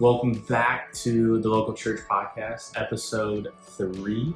Welcome back to the Local Church Podcast, episode 3.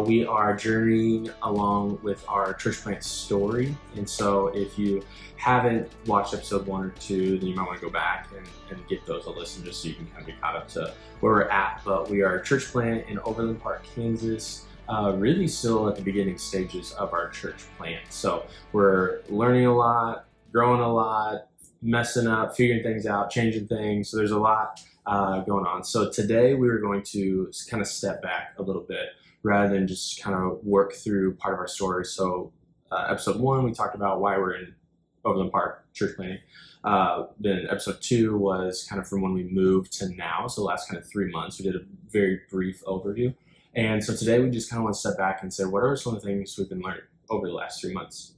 We are journeying along with our church plant story. And so if you haven't watched episode 1 or 2, then you might want to go back and give those a listen just so you can kind of be caught up to where we're at. But we are a church plant in Overland Park, Kansas, really still at the beginning stages of our church plant. So we're learning a lot, growing a lot, messing up, figuring things out, changing things. So there's a lot going on. So today we were going to kind of step back a little bit rather than just kind of work through part of our story. So episode 1, we talked about why we're in Overland Park church planting. Then episode 2 was kind of from when we moved to now. So the last kind of 3 months, we did a very brief overview. And so today we just kind of want to step back and say, what are some of the things we've been learning over the last 3 months?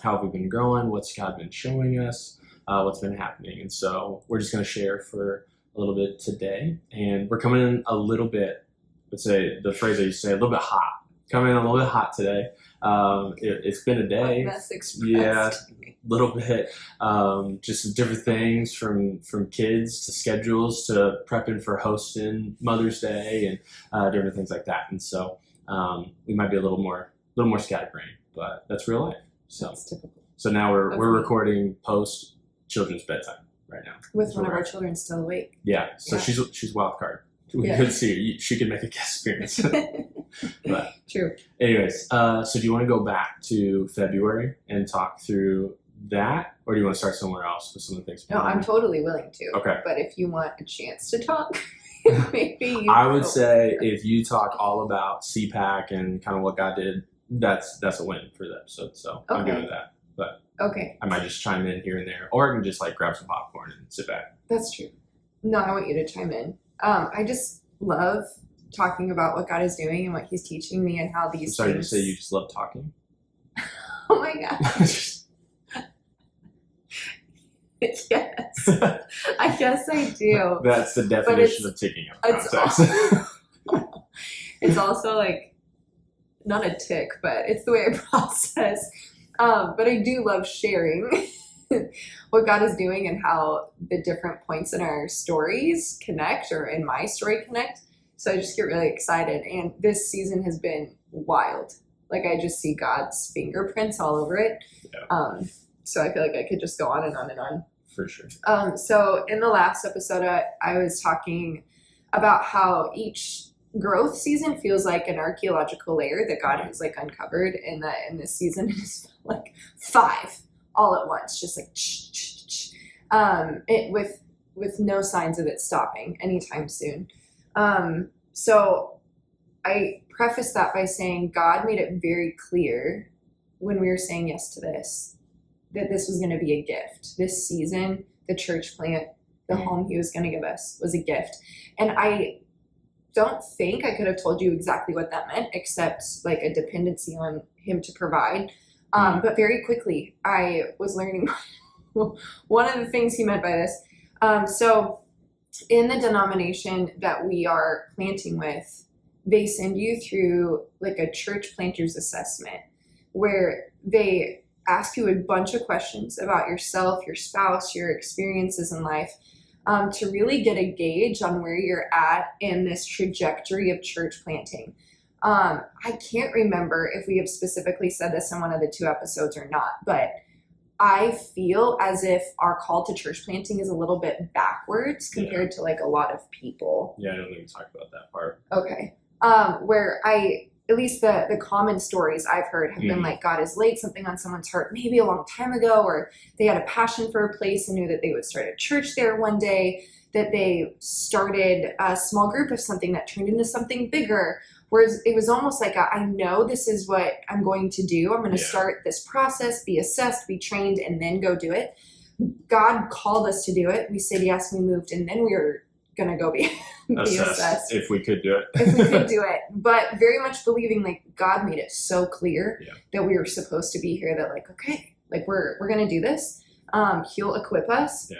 How have we been growing? What's God been showing us? What's been happening? And so we're just going to share for a little bit today. And we're coming in a little bit, let's say the phrase I used to say, a little bit hot. Coming in a little bit hot today. It's been a day. Yeah, a little bit. Just different things from kids to schedules to prepping for hosting Mother's Day and different things like that. And so we might be a little more scatterbrained, but that's real life. So that's typical. So now we're recording post children's bedtime right now. With one of our children still awake. Yeah, so yeah. She's wild card. We could see her. She could make a guest appearance. But true. Anyways, so do you want to go back to February and talk through that, or do you want to start somewhere else with some of the things? No, I'm totally willing to. Okay. But if you want a chance to talk, maybe you. I would say if you talk all about CPAC and kind of what God did, that's a win for the episode. So okay. I'm good with that. But okay. I might just chime in here and there, or I can just like grab some popcorn and sit back. That's true. No, I want you to chime in. I just love talking about what God is doing and what He's teaching me and how these. I'm sorry to say you just love talking. Oh my gosh. Yes, I guess I do. That's the definition of ticking up context. It's also like not a tick, but it's the way I process. But I do love sharing what God is doing and how the different points in our stories connect, or in my story connect. So I just get really excited. And this season has been wild. Like I just see God's fingerprints all over it. Yeah. So I feel like I could just go on and on and on. For sure. So in the last episode, I was talking about how each growth season feels like an archaeological layer that God has like uncovered, and that in this season it is like 5 all at once, just like with no signs of it stopping anytime soon. So I preface that by saying God made it very clear when we were saying yes to this, that this was going to be a gift. This season, the church plant, the home He was going to give us was a gift. And I don't think I could have told you exactly what that meant, except like a dependency on Him to provide. But very quickly, I was learning one of the things He meant by this. So in the denomination that we are planting with, they send you through like a church planter's assessment where they ask you a bunch of questions about yourself, your spouse, your experiences in life, to really get a gauge on where you're at in this trajectory of church planting. I can't remember if we have specifically said this in one of the 2 episodes or not, but I feel as if our call to church planting is a little bit backwards compared to like a lot of people. Yeah, I don't think we talked about that part. Okay. Where at least the common stories I've heard have been like God has laid something on someone's heart maybe a long time ago, or they had a passion for a place and knew that they would start a church there one day, that they started a small group of something that turned into something bigger. Whereas it was almost like I know this is what I'm going to do. I'm going to start this process, be assessed, be trained, and then go do it. God called us to do it. We said yes, we moved, and then we were going to go be assessed. If we could do it. If we could do it. But very much believing like God made it so clear that we were supposed to be here, that like, okay, like we're going to do this. He'll equip us. Yeah.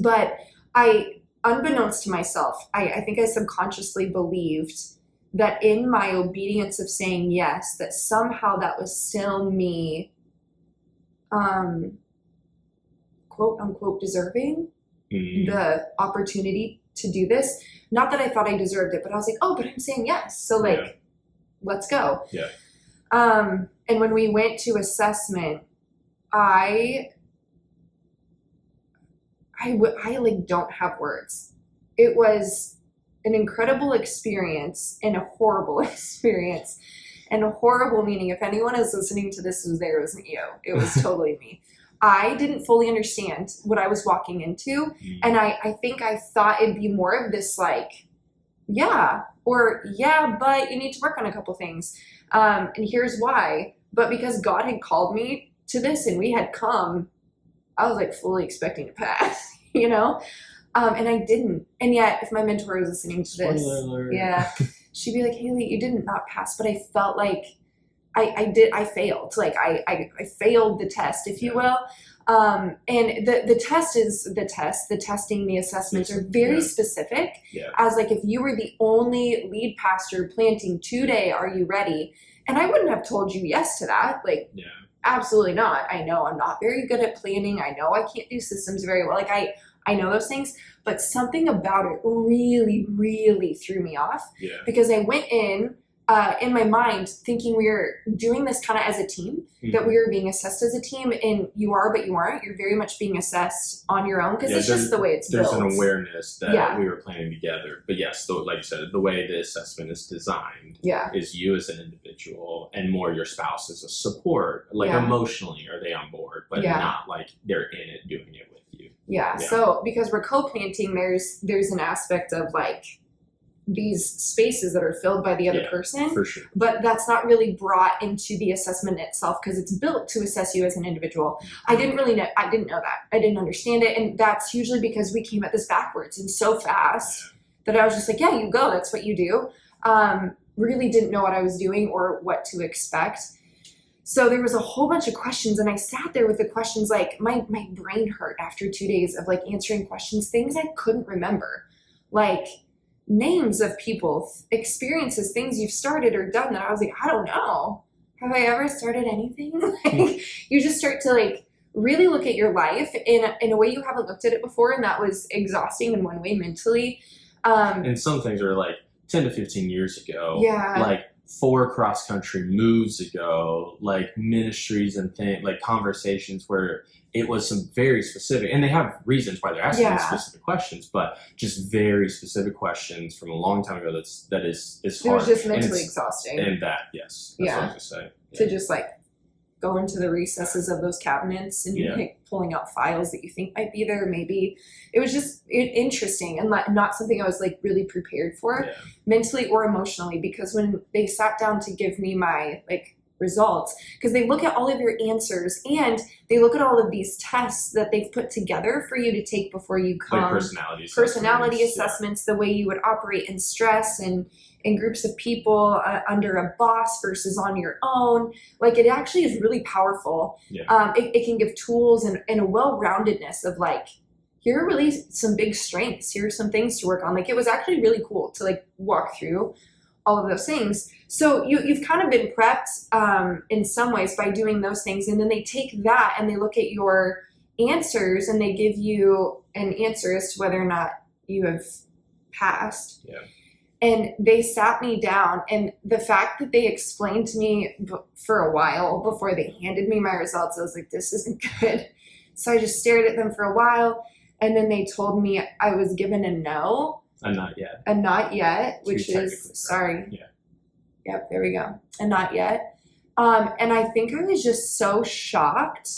But unbeknownst to myself, I think I subconsciously believed that in my obedience of saying yes, that somehow that was still me, quote unquote, deserving the opportunity to do this. Not that I thought I deserved it, but I was like, oh, but I'm saying yes. So like, let's go. Yeah. And when we went to assessment, I like don't have words. It was an incredible experience and a horrible experience. And a horrible meaning, if anyone is listening to this was there, it wasn't you. It was totally me. I didn't fully understand what I was walking into. And I think I thought it'd be more of this like, yeah, or yeah, but you need to work on a couple things. And here's why. But because God had called me to this and we had come, I was like fully expecting to pass, you know? And I didn't. And yet, if my mentor was listening to this, yeah, she'd be like, Haley, you didn't not pass. But I felt like I failed. Like I failed the test, if you will. And the test is the test, the testing, the assessments are very specific. As like, if you were the only lead pastor planting today, are you ready? And I wouldn't have told you yes to that. Like, absolutely not. I know I'm not very good at planning. I know I can't do systems very well. Like I know those things, but something about it really, really threw me off because I went in my mind thinking we were doing this kind of as a team, that we were being assessed as a team, and you are, but you aren't. You're very much being assessed on your own because it's just the way it's built. There's an awareness that we were planning together. But yes, like you said, the way the assessment is designed is you as an individual and more your spouse as a support. Like emotionally, are they on board? But not like they're in it doing it with you. Yeah. So because we're co-planting, there's an aspect of like these spaces that are filled by the other person, for sure. But that's not really brought into the assessment itself because it's built to assess you as an individual. I didn't know that. I didn't understand it. And that's usually because we came at this backwards and so fast that I was just like, yeah, you go. That's what you do. Really didn't know what I was doing or what to expect. So there was a whole bunch of questions and I sat there with the questions, like my brain hurt after 2 days of like answering questions, things I couldn't remember, like names of people, experiences, things you've started or done that I was like, I don't know. Have I ever started anything? Like, you just start to like really look at your life in a way you haven't looked at it before. And that was exhausting in one way mentally. And some things are like 10 to 15 years ago. Like 4 cross-country moves ago, like ministries and like conversations where it was some very specific, and they have reasons why they're asking these specific questions, but just very specific questions from a long time ago that is hard. It was just mentally exhausting. And that, that's what I was going to say. To just like go into the recesses of those cabinets and you're like pulling out files that you think might be there. Maybe it was just interesting and not something I was like really prepared for mentally or emotionally, because when they sat down to give me my like results, because they look at all of your answers and they look at all of these tests that they've put together for you to take before you come, like personality assessments, the way you would operate in stress and in groups of people under a boss versus on your own. Like, it actually is really powerful. It can give tools and a well-roundedness of like, here are really some big strengths. Here are some things to work on. Like, it was actually really cool to like walk through all of those things. So you've kind of been prepped in some ways by doing those things. And then they take that and they look at your answers and they give you an answer as to whether or not you have passed. And they sat me down, and the fact that they explained to me for a while before they handed me my results, I was like, this isn't good. So I just stared at them for a while, and then they told me I was given a no. A not yet. A not yet, which is, sorry. Yep, there we go. A not yet. And I think I was just so shocked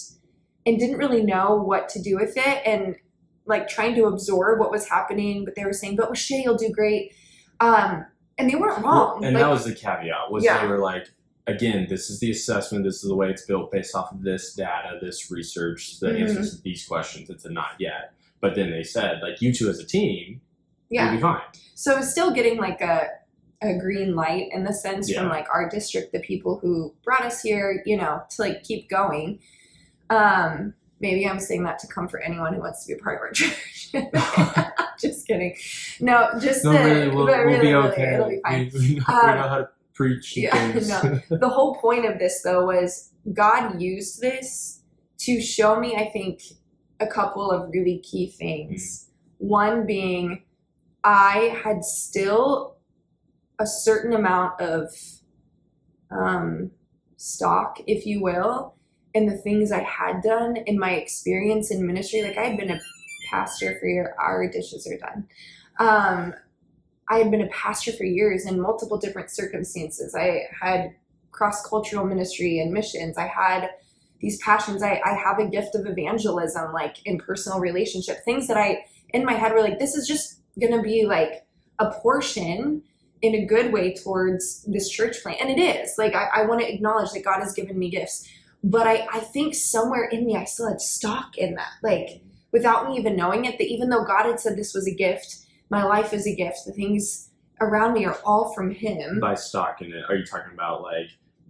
and didn't really know what to do with it, and like trying to absorb what was happening. But they were saying, but with Shay, you'll do great. And they weren't wrong. Well, and that was the caveat, was they were like, again, this is the assessment, this is the way it's built based off of this data, this research, the answers to these questions. It's a not yet. But then they said, like, you two as a team, you'll be fine. So it's still getting like a green light in the sense from like our district, the people who brought us here, you know, to like keep going. Maybe I'm saying that to comfort anyone who wants to be a part of our church. Just kidding. No, just really, we'll be okay. It'll be fine. We know how to preach. The whole point of this, though, was God used this to show me, I think, a couple of really key things. One being I had still a certain amount of stock, if you will, in the things I had done in my experience in ministry. Like I had been a pastor for years. Our dishes are done. I had been a pastor for years in multiple different circumstances. I had cross-cultural ministry and missions. I had these passions. I have a gift of evangelism, like in personal relationship, things that I, in my head, were like, this is just going to be like a portion in a good way towards this church plant. And it is. Like, I want to acknowledge that God has given me gifts. But I think somewhere in me, I still had stock in that. Like, without me even knowing it, that even though God had said this was a gift, my life is a gift, the things around me are all from Him. By stock in it, are you talking about like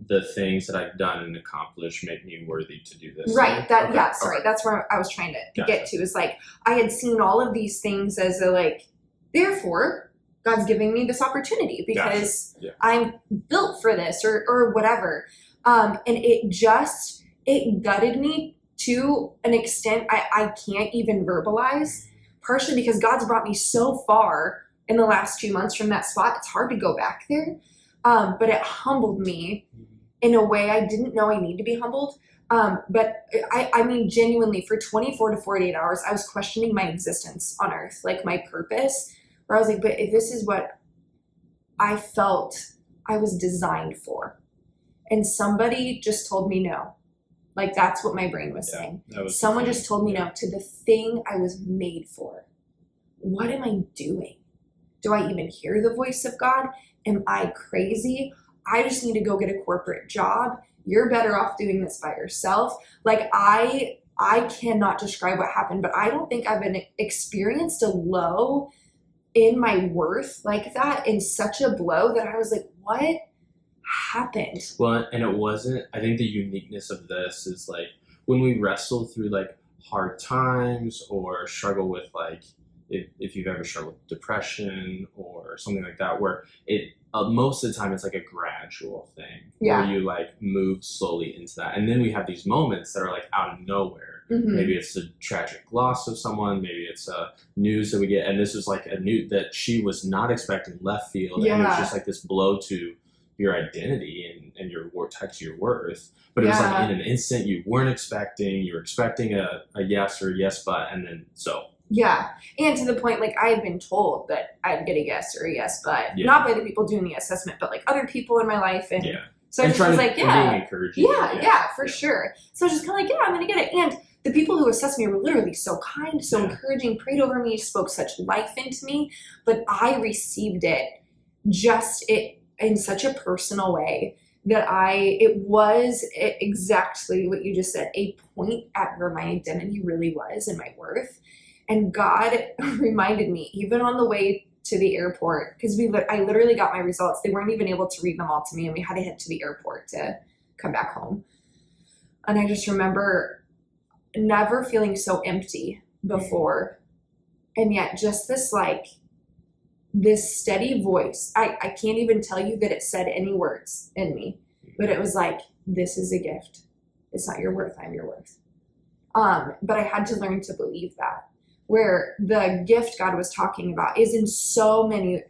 the things that I've done and accomplished make me worthy to do this? Right. That okay. Yeah, sorry. Okay. That's where I was trying to Gotcha. Get to. Is like, I had seen all of these things as a like, therefore, God's giving me this opportunity because Gotcha. Yeah. I'm built for this or whatever. And it gutted me to an extent I can't even verbalize, partially because God's brought me so far in the last few months from that spot. It's hard to go back there. But it humbled me in a way I didn't know I need to be humbled. But I mean, genuinely, for 24 to 48 hours, I was questioning my existence on earth, like my purpose, where I was like, but if this is what I felt I was designed for, and somebody just told me no. Like, that's what my brain was saying. Someone just told me no to the thing I was made for. What am I doing? Do I even hear the voice of God? Am I crazy? I just need to go get a corporate job. You're better off doing this by yourself. Like, I cannot describe what happened, but I don't think I've experienced a low in my worth like that, in such a blow that I was like, what happened? Well, and it wasn't, I think the uniqueness of this is like when we wrestle through like hard times or struggle with like, if you've ever struggled with depression or something like that, where it most of the time it's like a gradual thing, where you like move slowly into that, and then we have these moments that are like out of nowhere. Maybe it's a tragic loss of someone, maybe it's a news that we get, and this is like a news that she was not expecting, left field, and it was just like this blow to your identity and your tied to your worth. But it was like in an instant, you weren't expecting, you were expecting a yes or a yes but, and then so. Yeah. And to the point, like, I had been told that I'd get a yes or a yes but, not by the people doing the assessment, but like other people in my life. And so I just was like, being encouraging. For sure. So I was just kind of like, I'm going to get it. And the people who assessed me were literally so kind, so encouraging, prayed over me, spoke such life into me, but I received it in such a personal way that it was exactly what you just said, a point at where my identity really was and my worth. And God reminded me, even on the way to the airport, because I literally got my results. They weren't even able to read them all to me, and we had to head to the airport to come back home. And I just remember never feeling so empty before. And yet just this steady voice. I can't even tell you that it said any words in me, but it was like, this is a gift. It's not your worth, I'm your worth. But I had to learn to believe that, where the gift God was talking about is in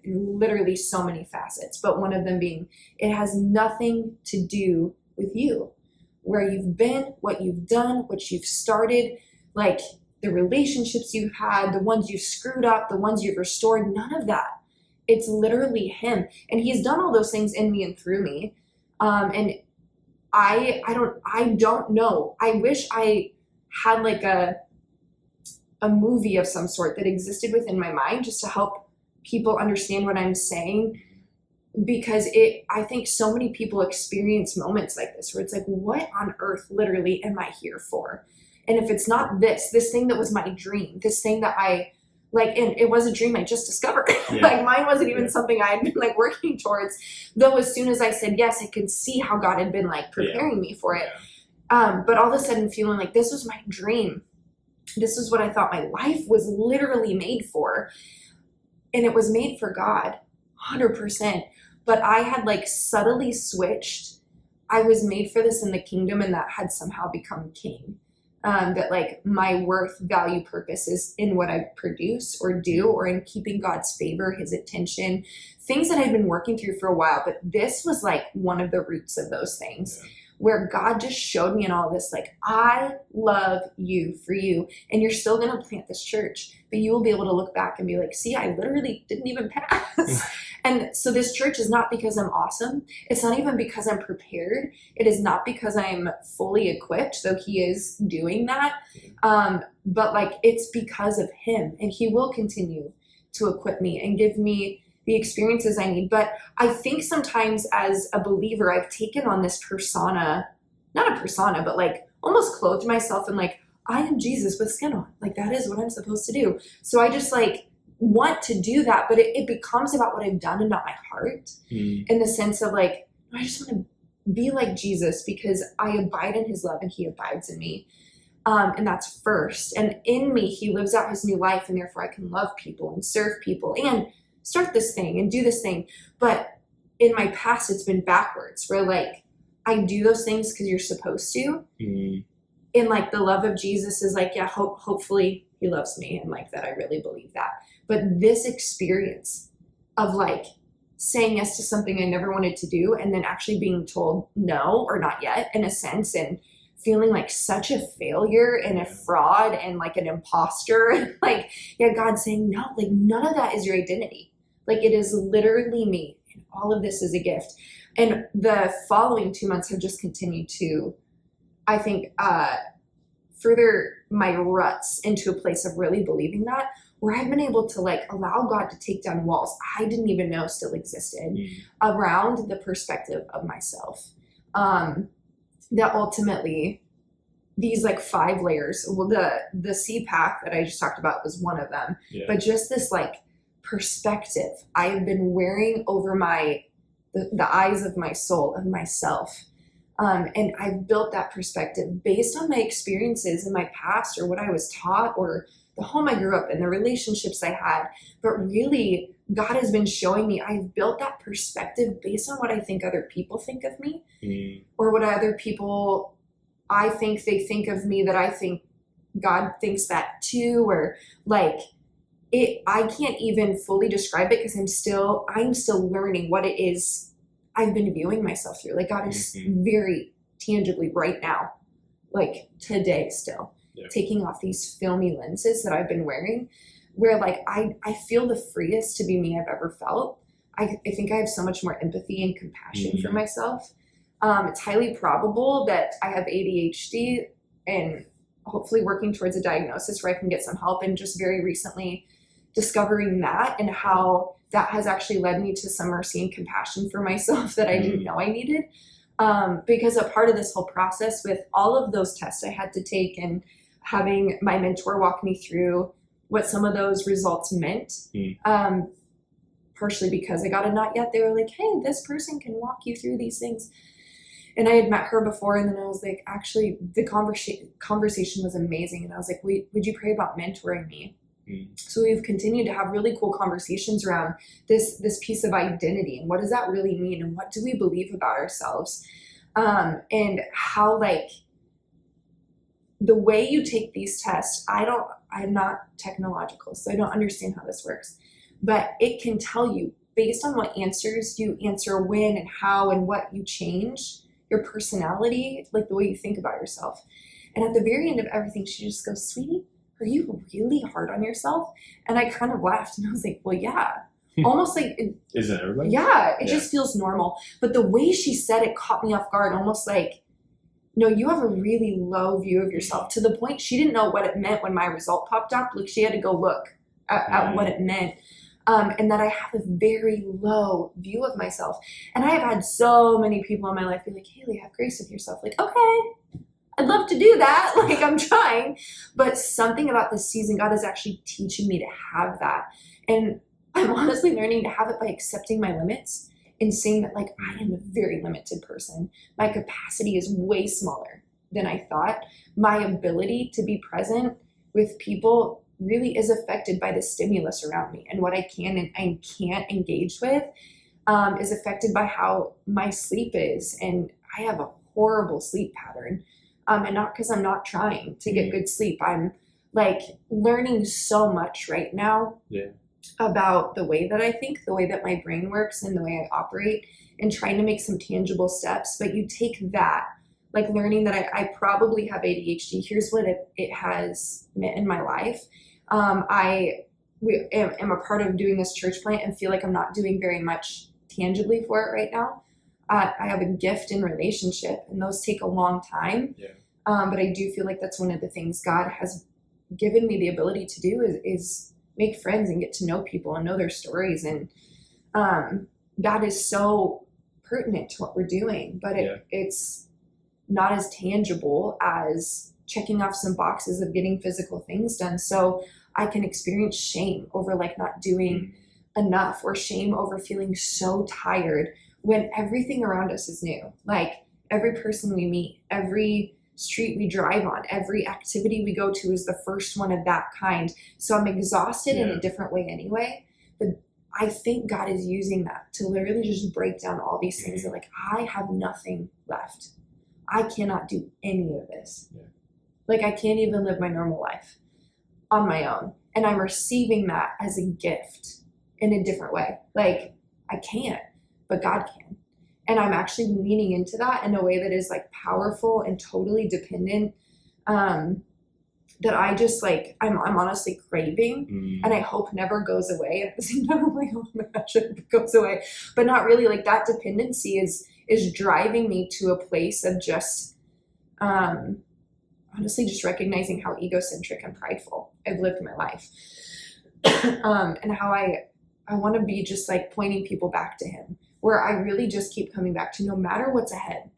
literally so many facets, but one of them being, it has nothing to do with you, where you've been, what you've done, what you've started, like the relationships you've had, the ones you've screwed up, the ones you've restored, none of that. It's literally Him. And He's done all those things in me and through me. And I don't know. I wish I had like a movie of some sort that existed within my mind just to help people understand what I'm saying. Because I think so many people experience moments like this where it's like, what on earth literally am I here for? And if it's not this thing that was my dream, this thing that I like, and it was a dream I just discovered. Like, mine wasn't even something I had been like working towards. Though as soon as I said yes, I could see how God had been like preparing me for it. But all of a sudden feeling like this was my dream. This is what I thought my life was literally made for. And it was made for God, 100%. But I had like subtly switched. I was made for this in the kingdom, and that had somehow become king. that like my worth, value, purpose is in what I produce or do, or in keeping God's favor, his attention, things that I've been working through for a while. But this was like one of the roots of those things. Yeah. Where God just showed me in all this, like, I love you for you, and you're still going to plant this church, but you will be able to look back and be like, see, I literally didn't even pass. And so this church is not because I'm awesome. It's not even because I'm prepared. It is not because I'm fully equipped, though he is doing that. But like, it's because of him, and he will continue to equip me and give me the experiences I need. But I think sometimes as a believer, I've taken on this persona, not a persona, but like almost clothed myself in like, I am Jesus with skin on. Like, that is what I'm supposed to do. So I just like want to do that, but it becomes about what I've done and not my heart, in the sense of like, I just want to be like Jesus because I abide in his love and he abides in me. And that's first. And in me, he lives out his new life, and therefore I can love people and serve people and start this thing and do this thing. But in my past, it's been backwards, where like I do those things because you're supposed to. And like the love of Jesus is like, yeah, hopefully he loves me, and like that I really believe that. But this experience of like saying yes to something I never wanted to do, and then actually being told no or not yet, in a sense, and feeling like such a failure and a fraud and like an imposter, like, yeah, God saying, no, like none of that is your identity. Like, it is literally me, and all of this is a gift. And the following 2 months have just continued to, I think, further my ruts into a place of really believing that, where I've been able to like allow God to take down walls I didn't even know still existed around the perspective of myself. That ultimately, these like 5 layers, well, the CPAC that I just talked about was one of them, but just this like perspective I've been wearing over the eyes of my soul, of myself. And I've built that perspective based on my experiences in my past, or what I was taught, or the home I grew up in, the relationships I had. But really, God has been showing me I've built that perspective based on what I think other people think of me, or what other people, I think they think of me, that I think God thinks that too, or like I can't even fully describe it because I'm still learning what it is I've been viewing myself through. Like, God is very tangibly right now, like today still, taking off these filmy lenses that I've been wearing, where like I feel the freest to be me I've ever felt. I think I have so much more empathy and compassion for myself. It's highly probable that I have ADHD, and hopefully working towards a diagnosis where I can get some help. And just very recently discovering that, and how that has actually led me to some mercy and compassion for myself that I didn't know I needed. Because a part of this whole process, with all of those tests I had to take, and having my mentor walk me through what some of those results meant, partially because I got a not yet, they were like, hey, this person can walk you through these things. And I had met her before, and then I was like, actually, the conversation was amazing. And I was like, would you pray about mentoring me? So we've continued to have really cool conversations around this piece of identity, and what does that really mean, and what do we believe about ourselves, and how like the way you take these tests, I'm not technological, so I don't understand how this works, but it can tell you based on what answers you answer, when and how, and what you change your personality, like the way you think about yourself. And at the very end of everything, she just goes, sweetie, are you really hard on yourself? And I kind of laughed, and I was like, well, yeah. Almost like, isn't everybody? Yeah, it just feels normal. But the way she said it caught me off guard, almost like, no, you have a really low view of yourself, to the point she didn't know what it meant when my result popped up. Like, she had to go look at what it meant. And that I have a very low view of myself. And I have had so many people in my life be like, Haley, have grace with yourself. Like, okay, I'd love to do that. Like, I'm trying. But something about this season, God is actually teaching me to have that. And I'm honestly learning to have it by accepting my limits and saying that, like, I am a very limited person. My capacity is way smaller than I thought. My ability to be present with people really is affected by the stimulus around me, and what I can and I can't engage with is affected by how my sleep is. And I have a horrible sleep pattern. And not because I'm not trying to get good sleep. I'm like learning so much right now about the way that I think, the way that my brain works, and the way I operate, and trying to make some tangible steps. But you take that, like learning that I probably have ADHD. Here's what it has meant in my life. I am a part of doing this church plant and feel like I'm not doing very much tangibly for it right now. I have a gift in relationship, and those take a long time. But I do feel like that's one of the things God has given me the ability to do is make friends and get to know people and know their stories. And that is so pertinent to what we're doing, but it's not as tangible as checking off some boxes of getting physical things done. So I can experience shame over like not doing enough, or shame over feeling so tired when everything around us is new. Like every person we meet, every street we drive on, every activity we go to is the first one of that kind. So I'm exhausted in a different way anyway. But I think God is using that to literally just break down all these things that like, I have nothing left. I cannot do any of this. Like I can't even live my normal life on my own. And I'm receiving that as a gift in a different way. Like I can't, but God can. And I'm actually leaning into that in a way that is like powerful and totally dependent, that I just like, I'm honestly craving, and I hope never goes away. At the same time, I'm like, oh my gosh, it goes away. But not really. Like that dependency is driving me to a place of just, honestly, just recognizing how egocentric and prideful I've lived my life. And how I want to be just like pointing people back to him, where I really just keep coming back to no matter what's ahead,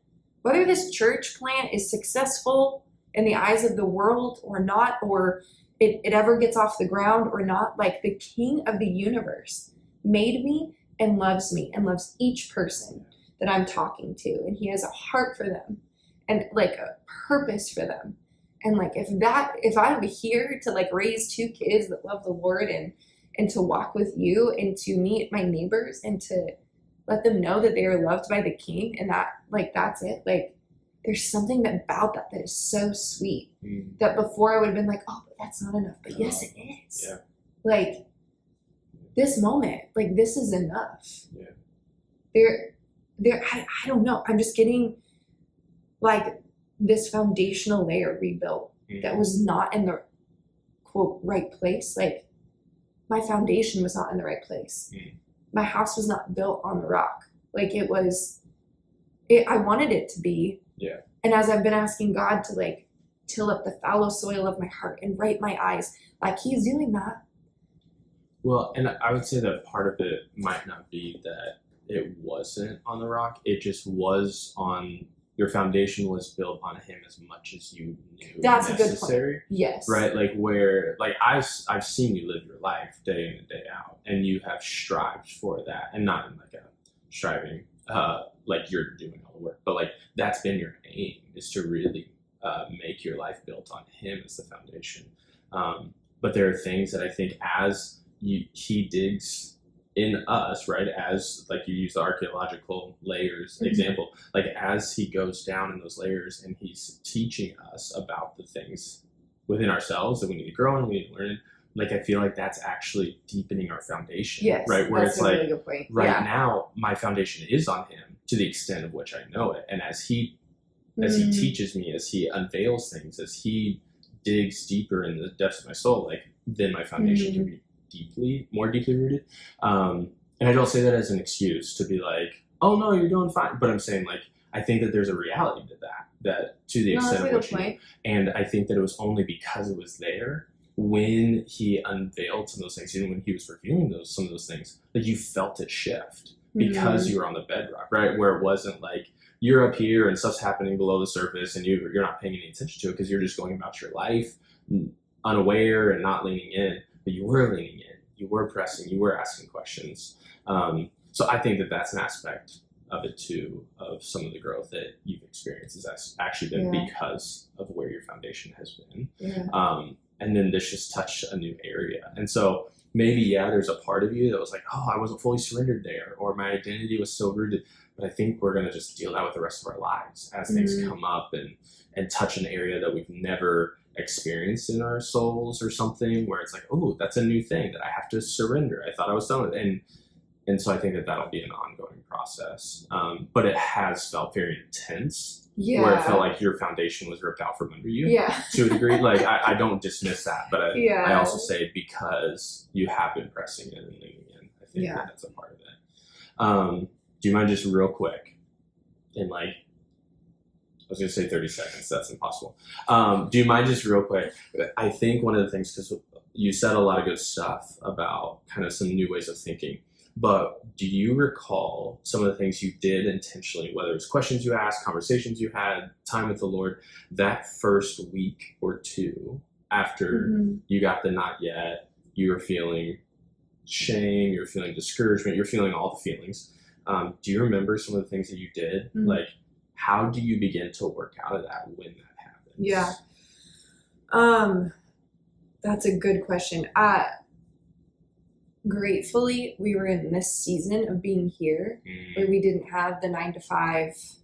whether this church plant is successful in the eyes of the world or not, or it ever gets off the ground or not, like the King of the universe made me and loves each person that I'm talking to. And he has a heart for them and like a purpose for them. And like, if I'm here to like raise 2 kids that love the Lord and to walk with you and to meet my neighbors and to let them know that they are loved by the King, and that like, that's it. Like there's something about that is so sweet that before I would have been like, oh, but that's not enough. But yes, it is. Like this moment, like this is enough. I don't know. I'm just getting like this foundational layer rebuilt that was not in the quote right place. Like my foundation was not in the right place. My house was not built on the rock. Like I wanted it to be. And as I've been asking God to like till up the fallow soil of my heart and right my eyes, like he's doing that. Well, and I would say that part of it might not be that it wasn't on the rock. It just was on, your foundation was built on him as much as you knew that's necessary. A good point. Yes. Right? Like where, like I've seen you live your life day in and day out, and you have strived for that, and not in like a striving, like you're doing all the work, but like that's been your aim, is to really make your life built on him as the foundation. But there are things that I think as he digs in us, right, as like you use the archaeological layers example, like as he goes down in those layers and he's teaching us about the things within ourselves that we need to grow in, we need to learn, like I feel like that's actually deepening our foundation. Yes, right, where that's it's a like really good point. now my foundation is on him to the extent of which I know it, and as he teaches me, as he unveils things, as he digs deeper in the depths of my soul, like then my foundation can be more deeply rooted. And I don't say that as an excuse to be like, oh no, you're doing fine. But I'm saying like, I think that there's a reality to that to the extent of which and I think that it was only because it was there when he unveiled some of those things, even when he was revealing some of those things, that you felt it shift because you were on the bedrock, right? Where it wasn't like you're up here and stuff's happening below the surface and you're not paying any attention to it because you're just going about your life unaware and not leaning in. But you were leaning in, you were pressing, you were asking questions. So I think that that's an aspect of it too, of some of the growth that you've experienced has actually been because of where your foundation has been. And then this just touched a new area. And so maybe, yeah, there's a part of you that was like, oh, I wasn't fully surrendered there, or my identity was still rooted. But I think we're going to just deal that with the rest of our lives as things come up and touch an area that we've never experienced in our souls or something, where it's like, oh, that's a new thing that I have to surrender. I thought I was done with it. And so I think that that'll be an ongoing process. But it has felt very intense, where it felt like your foundation was ripped out from under you to a degree. Like, I don't dismiss that, but I also say because you have been pressing in and leaning in, I think that that's a part of it. Do you mind just real quick, in like, I was going to say 30 seconds, that's impossible. Do you mind just real quick? I think one of the things, because you said a lot of good stuff about kind of some new ways of thinking, but do you recall some of the things you did intentionally, whether it's questions you asked, conversations you had, time with the Lord, that first week or two after you got the not yet, you were feeling shame, you're feeling discouragement, you're feeling all the feelings. Do you remember some of the things that you did? Like, how do you begin to work out of that when that happens? Yeah. That's a good question. Gratefully, we were in this season of being here where we didn't have the 9-to-5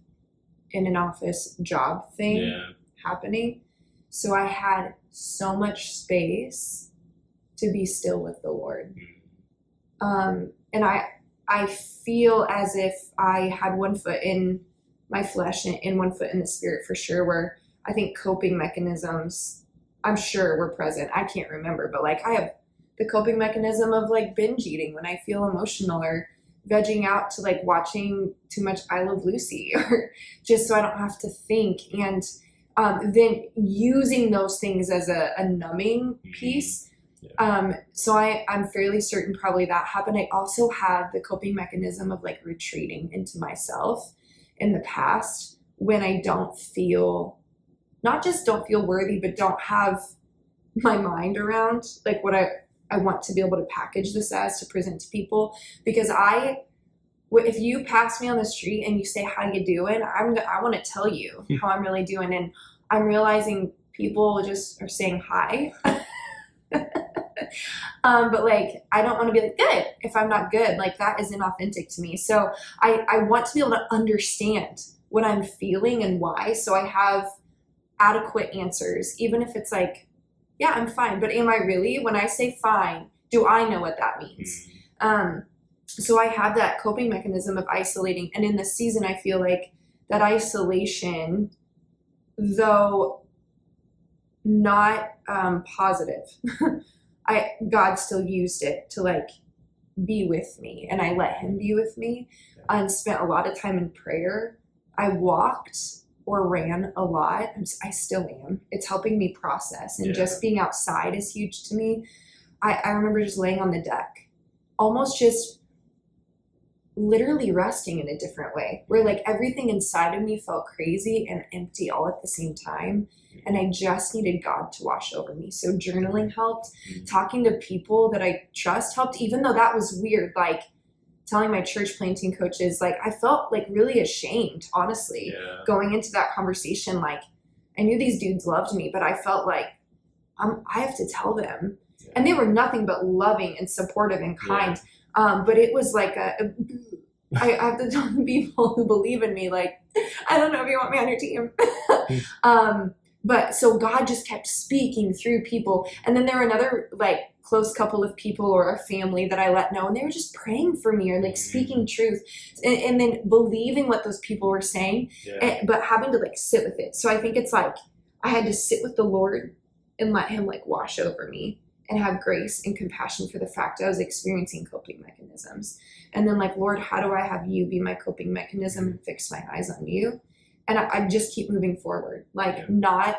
in an office job thing happening. So I had so much space to be still with the Lord. And I feel as if I had one foot in my flesh and one foot in the spirit for sure, where I think coping mechanisms, I'm sure were present. I can't remember, but like I have the coping mechanism of like binge eating when I feel emotional, or vegging out to like watching too much I Love Lucy, or just so I don't have to think. And then using those things as a numbing piece. So I'm fairly certain probably that happened. I also have the coping mechanism of like retreating into myself in the past when I don't feel, not just don't feel worthy, but don't have my mind around like what I want to be able to package this as to present to people. Because if you pass me on the street and you say, how you doing? I want to tell you how I'm really doing. And I'm realizing people just are saying hi. But like, I don't want to be like, good, if I'm not good. Like, that is inauthentic to me. So I want to be able to understand what I'm feeling and why. So I have adequate answers, even if it's like, yeah, I'm fine. But am I really? When I say fine, do I know what that means? So I have that coping mechanism of isolating. And in this season, I feel like that isolation, though not positive, God still used it to like be with me, and I let him be with me, and spent a lot of time in prayer. I walked or ran a lot. I still am. It's helping me process, and just being outside is huge to me. I remember just laying on the deck, almost just literally resting in a different way, where like everything inside of me felt crazy and empty all at the same time. And I just needed God to wash over me. So journaling helped. Talking to people that I trust helped, even though that was weird. Like telling my church planting coaches, like I felt like really ashamed, honestly, going into that conversation. Like I knew these dudes loved me, but I felt like I have to tell them. And they were nothing but loving and supportive and kind. But it was like I have to tell the people who believe in me, like, I don't know if you want me on your team. But so God just kept speaking through people. And then there were another like close couple of people or a family that I let know, and they were just praying for me or like speaking truth and then believing what those people were saying, but having to like sit with it. So I think it's like I had to sit with the Lord and let him like wash over me and have grace and compassion for the fact I was experiencing coping mechanisms. And then like, Lord, how do I have you be my coping mechanism and fix my eyes on you? And I just keep moving forward, like not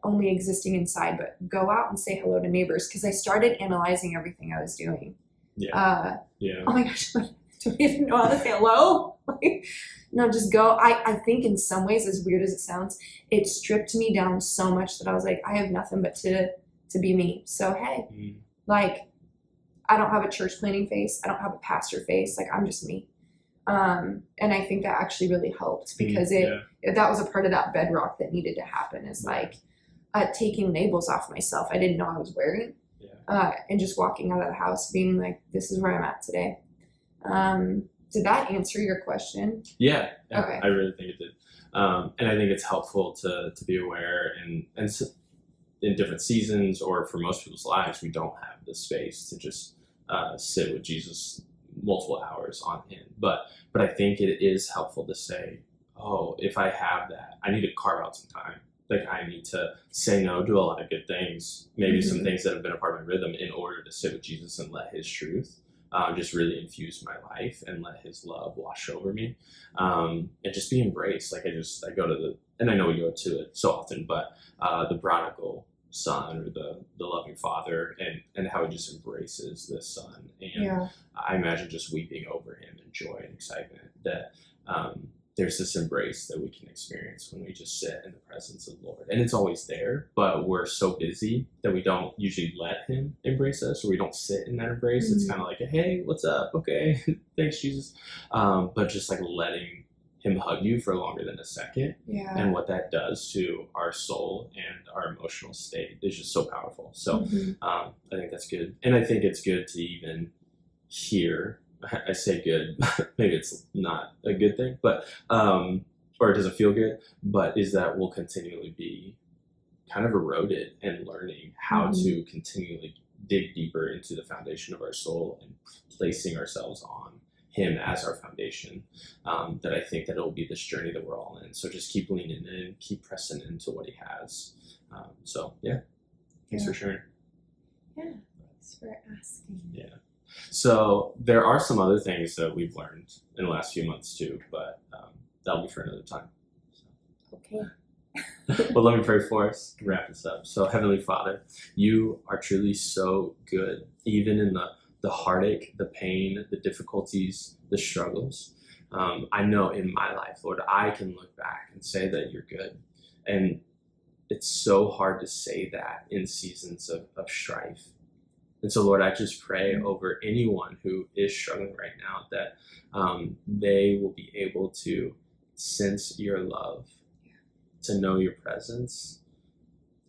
only existing inside, but go out and say hello to neighbors. Because I started analyzing everything I was doing. Oh my gosh, do I even know how to say hello? No, just go. I think in some ways, as weird as it sounds, it stripped me down so much that I was like, I have nothing but to be me. So hey, like I don't have a church planning face. I don't have a pastor face. Like I'm just me. And I think that actually really helped because that was a part of that bedrock that needed to happen, is like taking labels off myself I didn't know I was wearing. And just walking out of the house being like, this is where I'm at today. Did that answer your question? Yeah, Okay. I really think it did. And I think it's helpful to be aware, and in different seasons, or for most people's lives, we don't have the space to just sit with Jesus multiple hours on Him. But I think it is helpful to say, oh, if I have that, I need to carve out some time. Like, I need to say no to a lot of good things, maybe some things that have been a part of my rhythm, in order to sit with Jesus and let His truth just really infuse my life and let His love wash over me, and just be embraced. Like, I go to and I know we go to it so often, but the prodigal son, or the loving father, and how He just embraces this son. And I imagine just weeping over him in joy and excitement that there's this embrace that we can experience when we just sit in the presence of the Lord. And it's always there, but we're so busy that we don't usually let Him embrace us, or we don't sit in that embrace. It's kind of like, hey, what's up? Okay, thanks, Jesus. But just like letting Him hug you for longer than a second, and what that does to our soul and our emotional state is just so powerful. So I think that's good. And I think it's good to even hear, I say good, maybe it's not a good thing, but or it doesn't feel good, but is that we'll continually be kind of eroded and learning how to continually dig deeper into the foundation of our soul and placing ourselves on Him as our foundation. That I think that it'll be this journey that we're all in. So just keep leaning in, keep pressing into what He has. Thanks for sharing. Yeah, thanks for asking. Yeah. So there are some other things that we've learned in the last few months too, but that'll be for another time. So. Okay. Well, let me pray for us to wrap this up. So, Heavenly Father, You are truly so good, even in the heartache, the pain, the difficulties, the struggles. I know in my life, Lord, I can look back and say that You're good. And it's so hard to say that in seasons of strife. And so, Lord, I just pray over anyone who is struggling right now that they will be able to sense Your love, to know Your presence,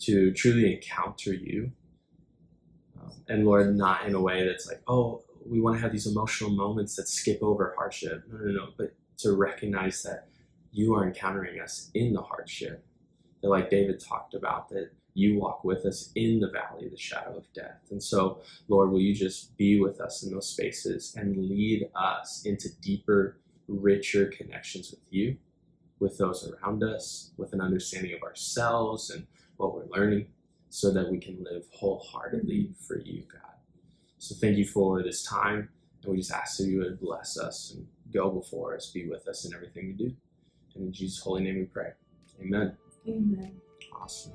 to truly encounter You. And Lord, not in a way that's like, oh, we want to have these emotional moments that skip over hardship. No. But to recognize that You are encountering us in the hardship. That, like David talked about, that You walk with us in the valley of the shadow of death. And so, Lord, will You just be with us in those spaces and lead us into deeper, richer connections with You, with those around us, with an understanding of ourselves and what we're learning, so that we can live wholeheartedly for You, God. So thank You for this time, and we just ask that You would bless us and go before us, be with us in everything we do. And in Jesus' holy name we pray. Amen. Amen. Awesome.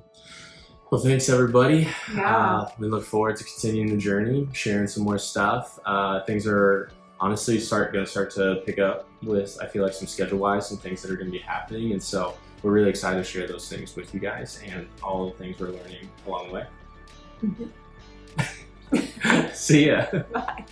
Well, thanks everybody. Yeah. We look forward to continuing the journey, sharing some more stuff. Things are honestly going to start to pick up with, I feel like, some schedule-wise, some things that are going to be happening. And so we're really excited to share those things with you guys and all the things we're learning along the way. See ya. Bye.